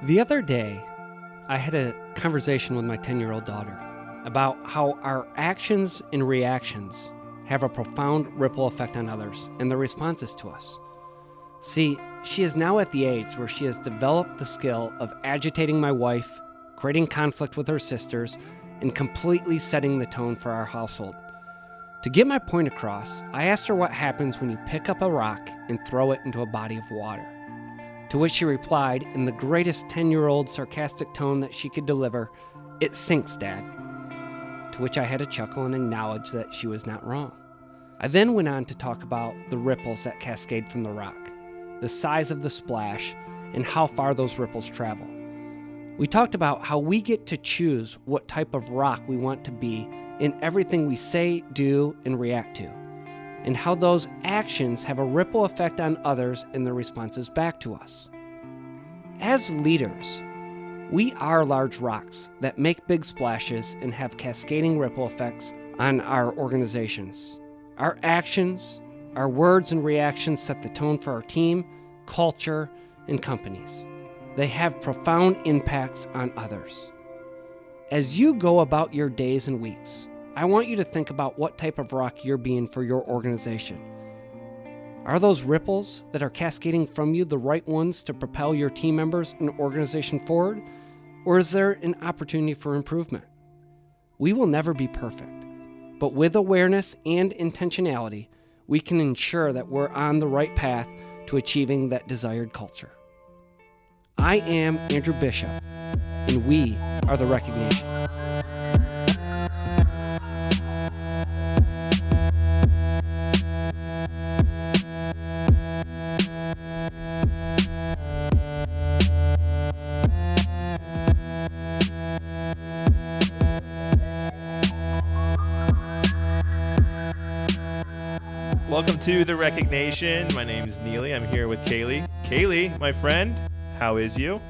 The other day, I had a conversation with my 10-year-old daughter about how our actions and reactions have a profound ripple effect on others and their responses to us. See, she is now at the age where she has developed the skill of agitating my wife, creating conflict with her sisters, and completely setting the tone for our household. To get my point across, I asked her what happens when you pick up a rock and throw it into a body of water. To which she replied, in the greatest 10-year-old sarcastic tone that she could deliver, "It sinks, Dad." To which I had to chuckle and acknowledge that she was not wrong. I then went on to talk about the ripples that cascade from the rock, the size of the splash, and how far those ripples travel. We talked about how we get to choose what type of rock we want to be in everything we say, do, and react to, and how those actions have a ripple effect on others and their responses back to us. As leaders, we are large rocks that make big splashes and have cascading ripple effects on our organizations. Our actions, our words and reactions set the tone for our team, culture, and companies. They have profound impacts on others. As you go about your days and weeks, I want you to think about what type of rock you're being for your organization. Are those ripples that are cascading from you the right ones to propel your team members and organization forward? Or is there an opportunity for improvement? We will never be perfect, but with awareness and intentionality, we can ensure that we're on the right path to achieving that desired culture. I am Andrew Bishop, and we are The Recognition. Welcome to The Recognition. My name is Neely. I'm here with Kaylee. Kaylee, my friend, how is you?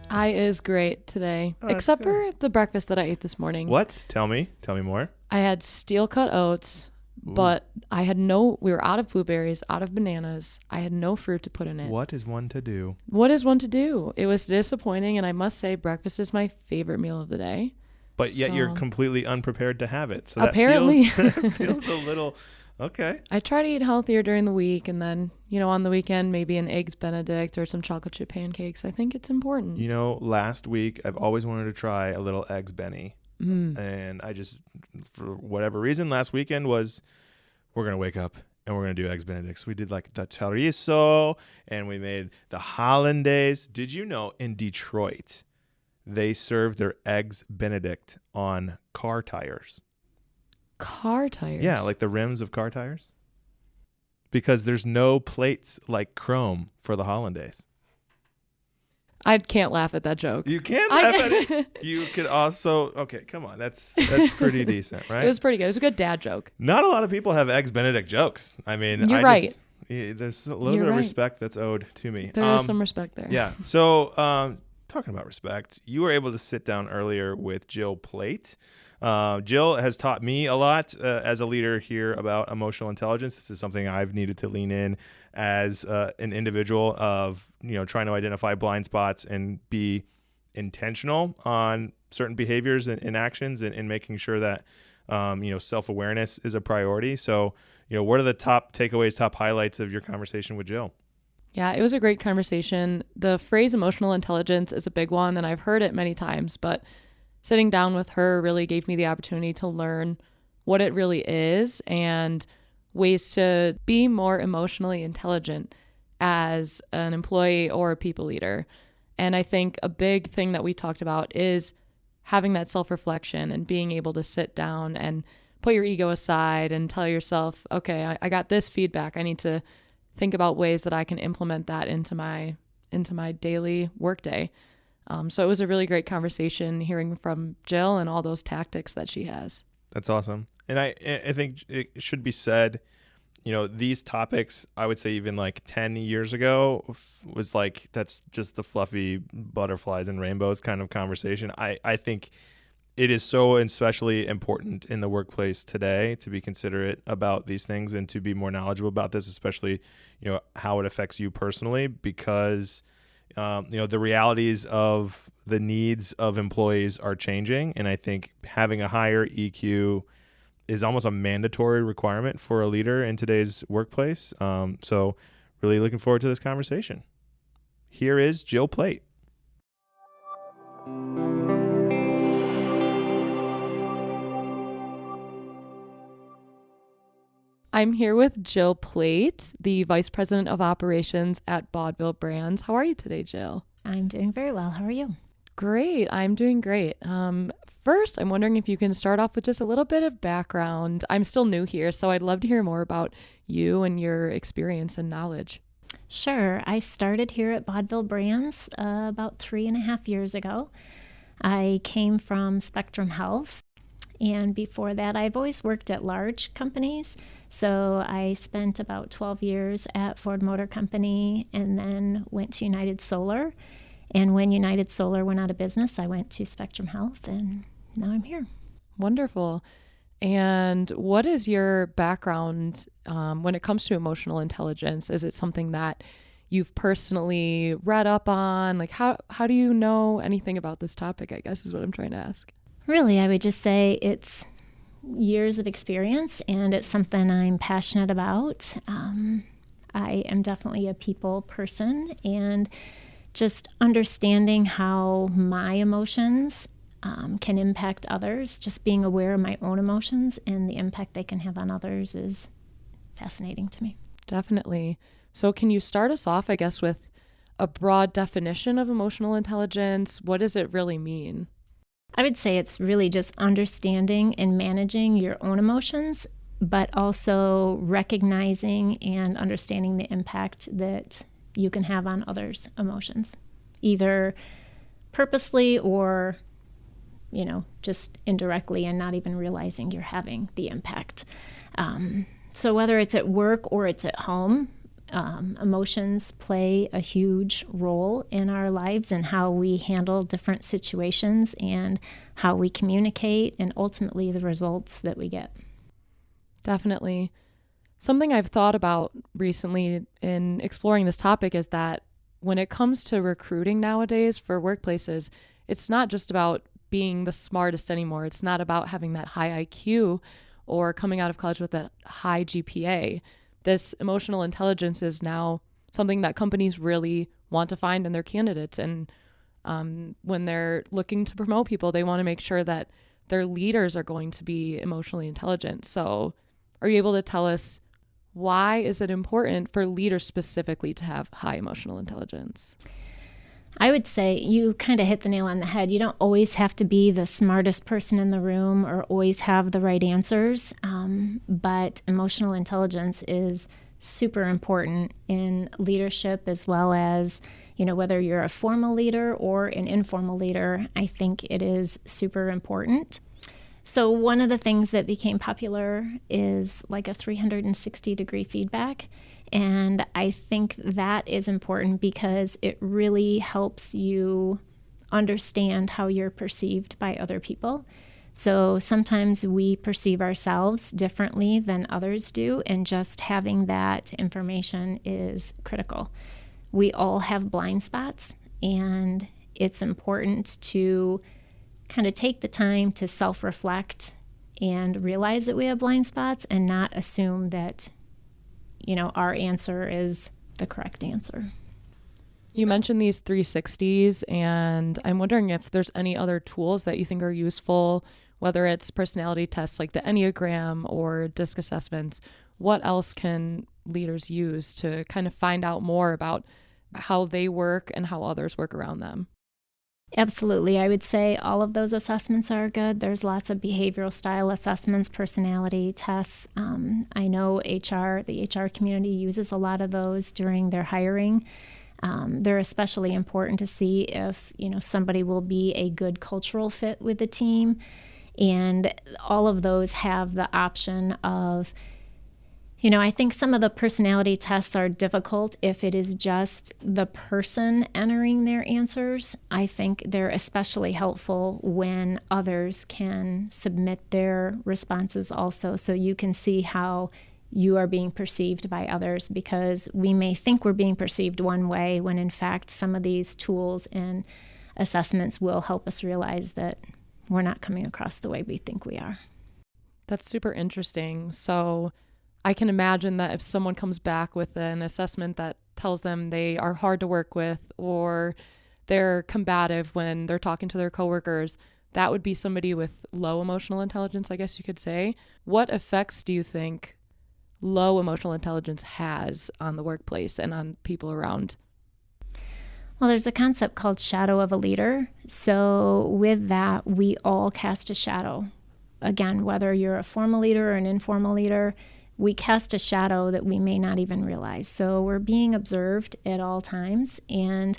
I is great today, except for the breakfast that I ate this morning. What? Tell me more. I had steel-cut oats, but we were out of blueberries, out of bananas. I had no fruit to put in it. What is one to do? What is one to do? It was disappointing, and I must say breakfast is my favorite meal of the day. But yet you're completely unprepared to have it. So apparently. that feels a little... Okay. I try to eat healthier during the week, and then, on the weekend, maybe an Eggs Benedict or some chocolate chip pancakes. I think it's important. Last week, I've always wanted to try a little Eggs Benny. And I just, for whatever reason, last weekend we're going to wake up and we're going to do Eggs Benedict. So we did like the chorizo, and we made the hollandaise. Did you know in Detroit, they serve their Eggs Benedict on car tires? Car tires? Yeah, like the rims of car tires. Because there's no plates like chrome for the hollandaise. I can't laugh at that joke. You can't laugh at it. You could also... Okay, come on. That's pretty decent, right? It was pretty good. It was a good dad joke. Not a lot of people have Eggs Benedict jokes. I mean... You're right. There's a little bit of respect that's owed to me. There is some respect there. Yeah. So, talking about respect, you were able to sit down earlier with Jill Plate. Jill has taught me a lot as a leader here about emotional intelligence. This is something I've needed to lean in as an individual of, trying to identify blind spots and be intentional on certain behaviors and actions and making sure that, self-awareness is a priority. So, what are the top takeaways, top highlights of your conversation with Jill? Yeah, it was a great conversation. The phrase emotional intelligence is a big one, and I've heard it many times, but sitting down with her really gave me the opportunity to learn what it really is and ways to be more emotionally intelligent as an employee or a people leader. And I think a big thing that we talked about is having that self-reflection and being able to sit down and put your ego aside and tell yourself, okay, I got this feedback. I need to think about ways that I can implement that into my daily workday. So it was a really great conversation hearing from Jill and all those tactics that she has. That's awesome. And I think it should be said, these topics, I would say even like 10 years ago was like, that's just the fluffy butterflies and rainbows kind of conversation. I think it is so especially important in the workplace today to be considerate about these things and to be more knowledgeable about this, especially, how it affects you personally, because The realities of the needs of employees are changing, and I think having a higher EQ is almost a mandatory requirement for a leader in today's workplace. So really looking forward to this conversation. Here is Jill Plate. I'm here with Jill Plate, the Vice President of Operations at Baudville Brands. How are you today, Jill? I'm doing very well. How are you? Great. I'm doing great. First, I'm wondering if you can start off with just a little bit of background. I'm still new here, so I'd love to hear more about you and your experience and knowledge. Sure. I started here at Baudville Brands about 3.5 years ago. I came from Spectrum Health, and before that, I've always worked at large companies. So I spent about 12 years at Ford Motor Company and then went to United Solar. And when United Solar went out of business, I went to Spectrum Health, and now I'm here. Wonderful. And what is your background when it comes to emotional intelligence? Is it something that you've personally read up on? Like, how do you know anything about this topic, I guess is what I'm trying to ask. Really, I would just say it's years of experience, and it's something I'm passionate about. I am definitely a people person, and just understanding how my emotions can impact others, just being aware of my own emotions and the impact they can have on others is fascinating to me. Definitely. So can you start us off, I guess, with a broad definition of emotional intelligence? What does it really mean? I would say it's really just understanding and managing your own emotions, but also recognizing and understanding the impact that you can have on others' emotions, either purposely or, just indirectly and not even realizing you're having the impact. So whether it's at work or it's at home, emotions play a huge role in our lives and how we handle different situations and how we communicate and ultimately the results that we get. Definitely. Something I've thought about recently in exploring this topic is that when it comes to recruiting nowadays for workplaces, it's not just about being the smartest anymore. It's not about having that high IQ or coming out of college with that high GPA. This emotional intelligence is now something that companies really want to find in their candidates. And when they're looking to promote people, they want to make sure that their leaders are going to be emotionally intelligent. So are you able to tell us why is it important for leaders specifically to have high emotional intelligence? I would say you kind of hit the nail on the head. You don't always have to be the smartest person in the room or always have the right answers, but emotional intelligence is super important in leadership as well as, whether you're a formal leader or an informal leader, I think it is super important. So one of the things that became popular is like a 360-degree feedback. And I think that is important because it really helps you understand how you're perceived by other people. So sometimes we perceive ourselves differently than others do, and just having that information is critical. We all have blind spots, and it's important to kind of take the time to self-reflect and realize that we have blind spots and not assume that our answer is the correct answer. You mentioned these 360s, and I'm wondering if there's any other tools that you think are useful, whether it's personality tests like the Enneagram or DISC assessments. What else can leaders use to kind of find out more about how they work and how others work around them? Absolutely. I would say all of those assessments are good. There's lots of behavioral style assessments, personality tests. I know the HR community uses a lot of those during their hiring. They're especially important to see if, somebody will be a good cultural fit with the team. And all of those have the option of, I think some of the personality tests are difficult if it is just the person entering their answers. I think they're especially helpful when others can submit their responses also, so you can see how you are being perceived by others, because we may think we're being perceived one way when in fact some of these tools and assessments will help us realize that we're not coming across the way we think we are. That's super interesting. So I can imagine that if someone comes back with an assessment that tells them they are hard to work with or they're combative when they're talking to their coworkers, that would be somebody with low emotional intelligence, I guess you could say. What effects do you think low emotional intelligence has on the workplace and on people around? Well, there's a concept called shadow of a leader. So with that, we all cast a shadow. Again, whether you're a formal leader or an informal leader, we cast a shadow that we may not even realize. So we're being observed at all times. And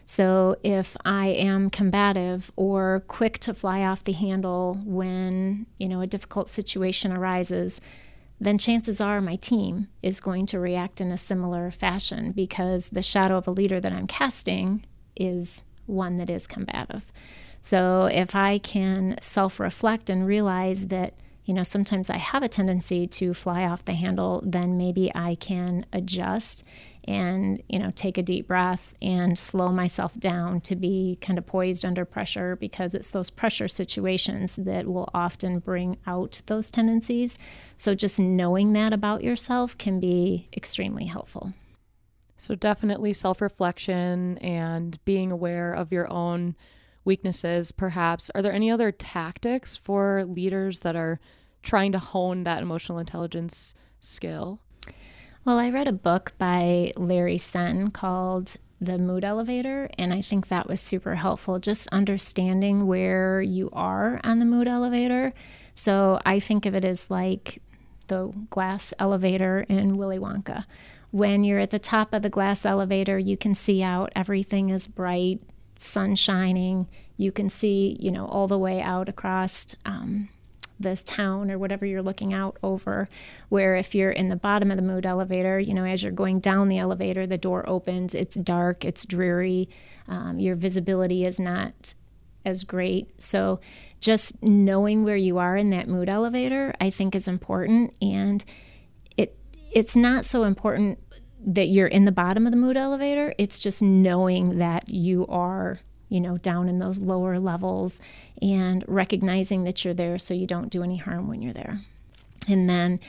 so if I am combative or quick to fly off the handle when, a difficult situation arises, then chances are my team is going to react in a similar fashion, because the shadow of a leader that I'm casting is one that is combative. So if I can self-reflect and realize that, sometimes I have a tendency to fly off the handle, then maybe I can adjust and, take a deep breath and slow myself down to be kind of poised under pressure, because it's those pressure situations that will often bring out those tendencies. So just knowing that about yourself can be extremely helpful. So definitely self-reflection and being aware of your own weaknesses, perhaps. Are there any other tactics for leaders that are trying to hone that emotional intelligence skill? Well, I read a book by Larry Sen called The Mood Elevator, and I think that was super helpful, just understanding where you are on the mood elevator. So I think of it as like the glass elevator in Willy Wonka. When you're at the top of the glass elevator, you can see out, everything is bright, sun shining. You can see, all the way out across this town or whatever you're looking out over. Where if you're in the bottom of the mood elevator, as you're going down the elevator, the door opens, it's dark, it's dreary, your visibility is not as great. So just knowing where you are in that mood elevator, I think, is important. And it's not so important that you're in the bottom of the mood elevator. It's just knowing that you are, down in those lower levels and recognizing that you're there so you don't do any harm when you're there. And then,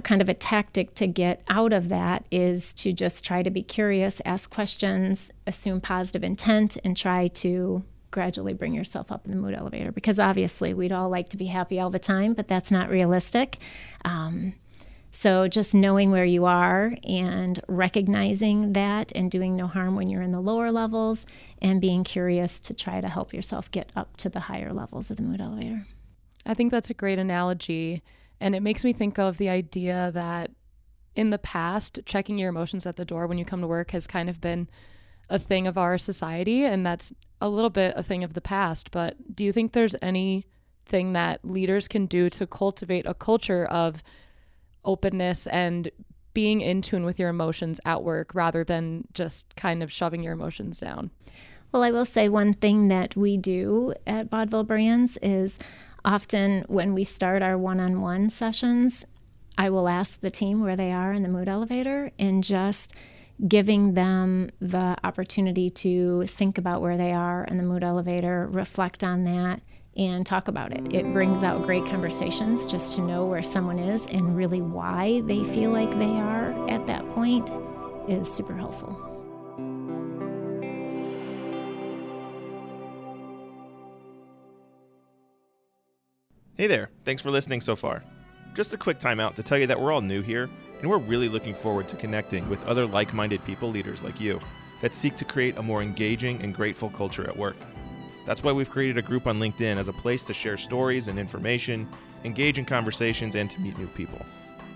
kind of a tactic to get out of that is to just try to be curious, ask questions, assume positive intent, and try to gradually bring yourself up in the mood elevator. Because obviously we'd all like to be happy all the time, but that's not realistic. So just knowing where you are and recognizing that and doing no harm when you're in the lower levels, and being curious to try to help yourself get up to the higher levels of the mood elevator. I think that's a great analogy. And it makes me think of the idea that in the past, checking your emotions at the door when you come to work has kind of been a thing of our society. And that's a little bit a thing of the past. But do you think there's anything that leaders can do to cultivate a culture of openness and being in tune with your emotions at work rather than just kind of shoving your emotions down? Well, I will say one thing that we do at Baudville Brands is often when we start our one-on-one sessions, I will ask the team where they are in the mood elevator, and just giving them the opportunity to think about where they are in the mood elevator, reflect on that, and talk about it. It brings out great conversations just to know where someone is and really why they feel like they are at that point is super helpful. Hey there, thanks for listening so far. Just a quick timeout to tell you that we're all new here, and we're really looking forward to connecting with other like-minded people leaders like you that seek to create a more engaging and grateful culture at work. That's why we've created a group on LinkedIn as a place to share stories and information, engage in conversations, and to meet new people.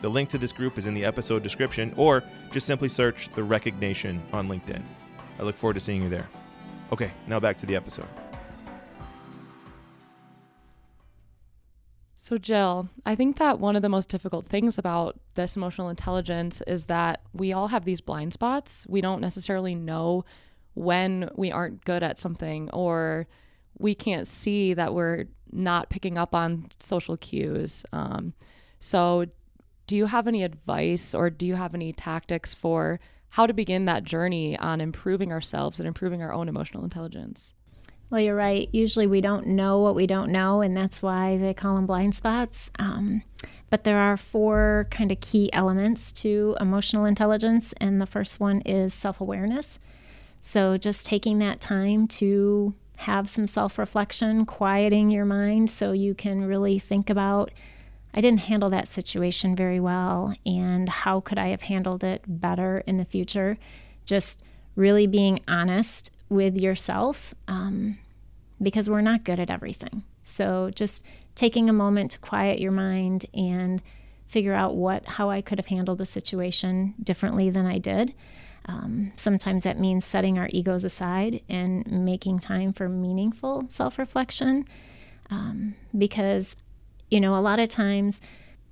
The link to this group is in the episode description, or just simply search The Recognition on LinkedIn. I look forward to seeing you there. Okay, now back to the episode. So Jill, I think that one of the most difficult things about this emotional intelligence is that we all have these blind spots. We don't necessarily know when we aren't good at something, or we can't see that we're not picking up on social cues. So do you have any advice or do you have any tactics for how to begin that journey on improving ourselves and improving our own emotional intelligence? Well, you're right. Usually we don't know what we don't know, and that's why they call them blind spots. But there are 4 kind of key elements to emotional intelligence, and the first one is self-awareness. So just taking that time to have some self-reflection, quieting your mind so you can really think about, I didn't handle that situation very well, and how could I have handled it better in the future? Just really being honest with yourself, because we're not good at everything. So just taking a moment to quiet your mind and figure out how I could have handled the situation differently than I did. Sometimes that means setting our egos aside and making time for meaningful self-reflection, because, a lot of times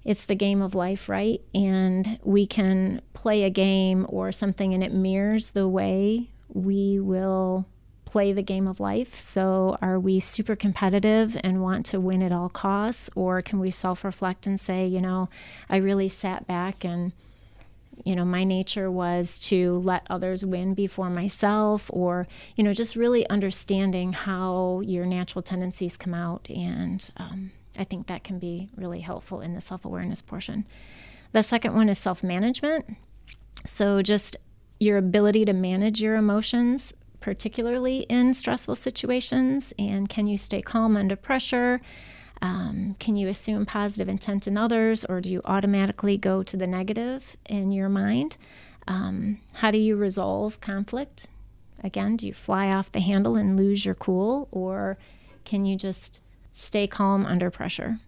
it's the game of life, right? And we can play a game or something and it mirrors the way we will play the game of life. So are we super competitive and want to win at all costs? Or can we self-reflect and say, I really sat back and, my nature was to let others win before myself, or, just really understanding how your natural tendencies come out. And I think that can be really helpful in the self-awareness portion. The second one is self-management. So just your ability to manage your emotions, particularly in stressful situations, and can you stay calm under pressure? Can you assume positive intent in others, or do you automatically go to the negative in your mind? How do you resolve conflict? Again, do you fly off the handle and lose your cool, or can you just stay calm under pressure?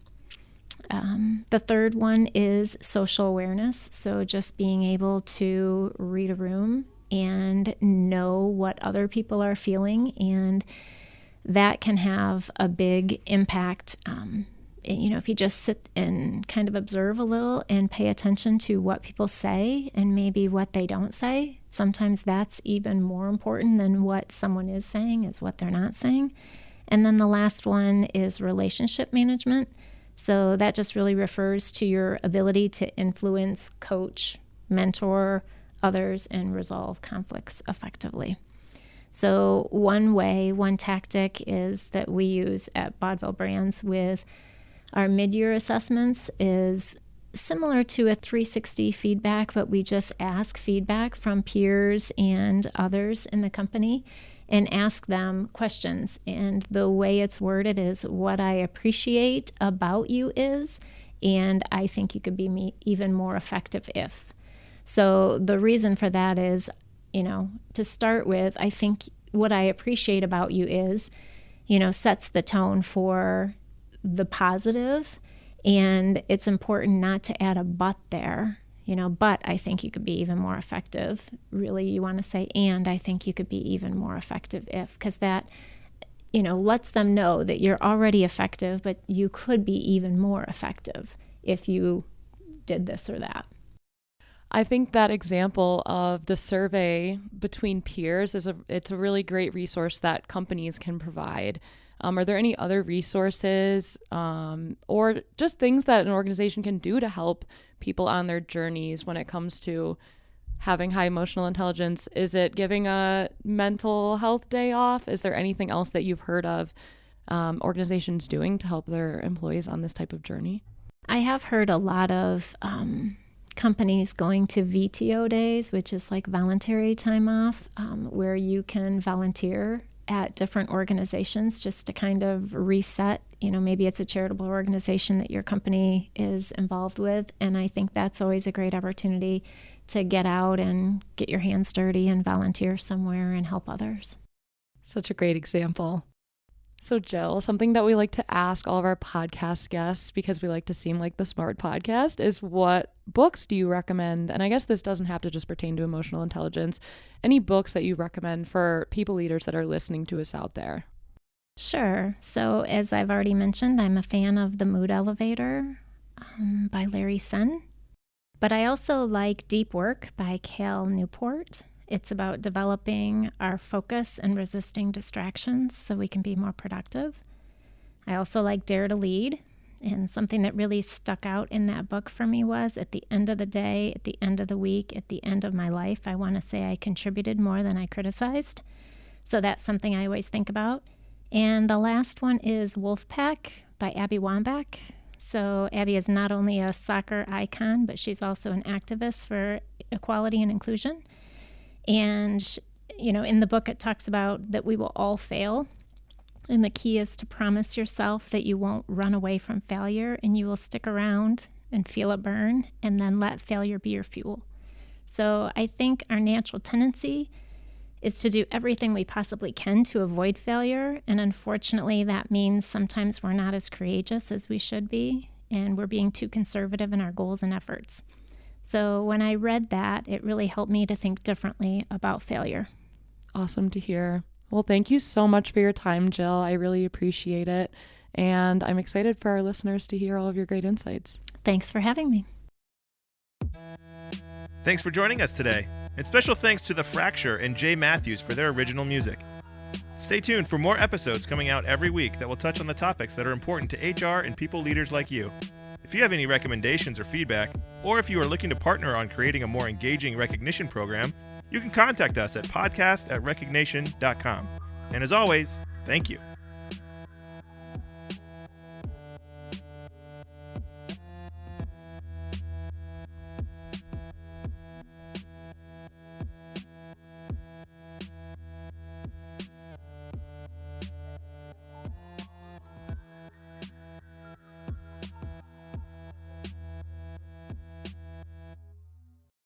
The third one is social awareness. So just being able to read a room and know what other people are feeling, and that can have a big impact. If you just sit and kind of observe a little and pay attention to what people say and maybe what they don't say, sometimes that's even more important than what someone is saying is what they're not saying. And then the last one is relationship management. So that just really refers to your ability to influence, coach, mentor others, and resolve conflicts effectively. So one tactic is that we use at Baudville Brands with our mid-year assessments is similar to a 360 feedback, but we just ask feedback from peers and others in the company and ask them questions. And the way it's worded is, what I appreciate about you is, and I think you could be even more effective if. So the reason for that is, to start with, I think what I appreciate about you is, sets the tone for the positive, and it's important not to add a but there, but I think you could be even more effective. Really, you want to say, and I think you could be even more effective if, because that, lets them know that you're already effective, but you could be even more effective if you did this or that. I think that example of the survey between peers it's a really great resource that companies can provide. Are there any other resources or just things that an organization can do to help people on their journeys when it comes to having high emotional intelligence? Is it giving a mental health day off? Is there anything else that you've heard of organizations doing to help their employees on this type of journey? I have heard a lot of companies going to VTO days, which is like voluntary time off, where you can volunteer at different organizations just to kind of reset. Maybe it's a charitable organization that your company is involved with. And I think that's always a great opportunity to get out and get your hands dirty and volunteer somewhere and help others. Such a great example. So Jill, something that we like to ask all of our podcast guests, because we like to seem like the smart podcast, is what books do you recommend? And I guess this doesn't have to just pertain to emotional intelligence. Any books that you recommend for people leaders that are listening to us out there? Sure. So as I've already mentioned, I'm a fan of The Mood Elevator by Larry Sen. But I also like Deep Work by Cal Newport. It's about developing our focus and resisting distractions so we can be more productive. I also like Dare to Lead And something that really stuck out in that book for me was, at the end of the day, at the end of the week, at the end of my life, I want to say I contributed more than I criticized. So that's something I always think about. And the last one is Wolfpack by Abby Wambach. So Abby is not only a soccer icon, but she's also an activist for equality and inclusion. And, in the book, it talks about that we will all fail. And the key is to promise yourself that you won't run away from failure, and you will stick around and feel it burn, and then let failure be your fuel. So I think our natural tendency is to do everything we possibly can to avoid failure. And unfortunately, that means sometimes we're not as courageous as we should be, and we're being too conservative in our goals and efforts. So when I read that, it really helped me to think differently about failure. Awesome to hear. Well, thank you so much for your time, Jill. I really appreciate it. And I'm excited for our listeners to hear all of your great insights. Thanks for having me. Thanks for joining us today. And special thanks to The Fracture and Jay Matthews for their original music. Stay tuned for more episodes coming out every week that will touch on the topics that are important to HR and people leaders like you. If you have any recommendations or feedback, or if you are looking to partner on creating a more engaging recognition program, you can contact us at podcast@recognition.com. And as always, thank you.